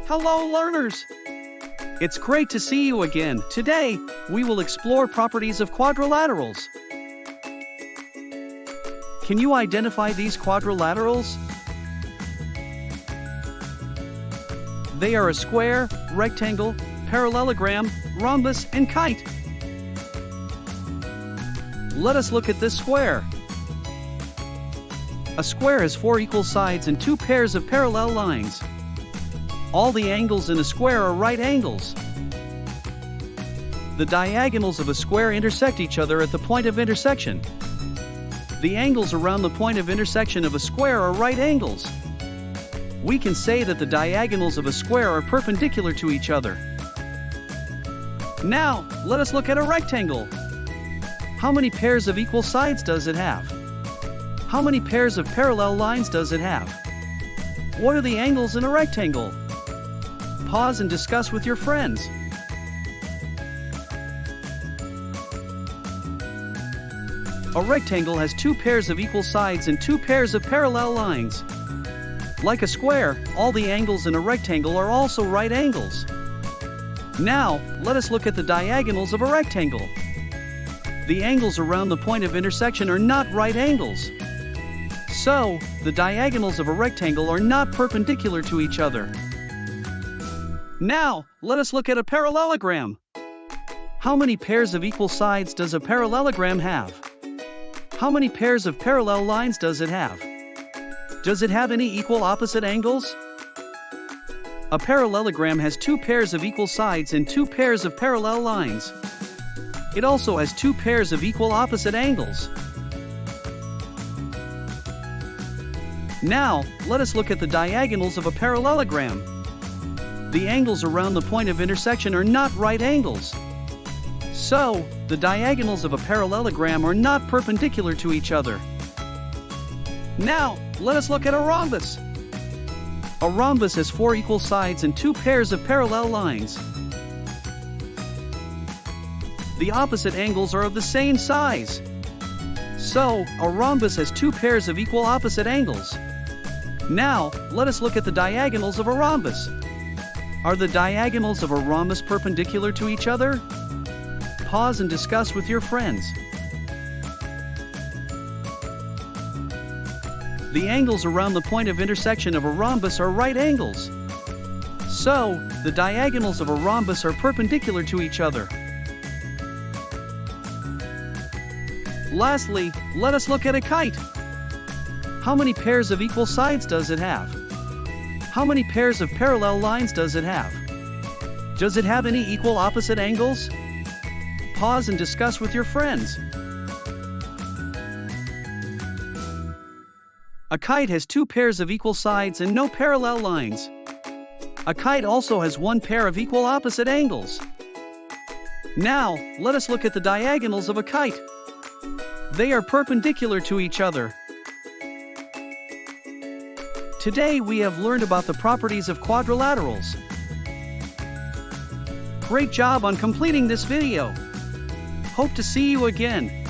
Hello learners! It's great to see you again. Today, we will explore properties of quadrilaterals. Can you identify these quadrilaterals? They are a square, rectangle, parallelogram, rhombus, and kite. Let us look at this square. A square has 4 equal sides and 2 pairs of parallel lines. All the angles in a square are right angles. The diagonals of a square intersect each other at the point of intersection. The angles around the point of intersection of a square are right angles. We can say that the diagonals of a square are perpendicular to each other. Now, let us look at a rectangle. How many pairs of equal sides does it have? How many pairs of parallel lines does it have? What are the angles in a rectangle? Pause and discuss with your friends. A rectangle has 2 pairs of equal sides and 2 pairs of parallel lines. Like a square, all the angles in a rectangle are also right angles. Now, let us look at the diagonals of a rectangle. The angles around the point of intersection are not right angles. So, the diagonals of a rectangle are not perpendicular to each other. Now, let us look at a parallelogram. How many pairs of equal sides does a parallelogram have? How many pairs of parallel lines does it have? Does it have any equal opposite angles? A parallelogram has 2 pairs of equal sides and 2 pairs of parallel lines. It also has 2 pairs of equal opposite angles. Now, let us look at the diagonals of a parallelogram. The angles around the point of intersection are not right angles. So, the diagonals of a parallelogram are not perpendicular to each other. Now, let us look at a rhombus. A rhombus has 4 equal sides and 2 pairs of parallel lines. The opposite angles are of the same size. So, a rhombus has 2 pairs of equal opposite angles. Now, let us look at the diagonals of a rhombus. Are the diagonals of a rhombus perpendicular to each other? Pause and discuss with your friends. The angles around the point of intersection of a rhombus are right angles. So, the diagonals of a rhombus are perpendicular to each other. Lastly, let us look at a kite. How many pairs of equal sides does it have? How many pairs of parallel lines does it have? Does it have any equal opposite angles? Pause and discuss with your friends. A kite has 2 pairs of equal sides and no parallel lines. A kite also has 1 pair of equal opposite angles. Now, let us look at the diagonals of a kite. They are perpendicular to each other. Today we have learned about the properties of quadrilaterals. Great job on completing this video. Hope to see you again.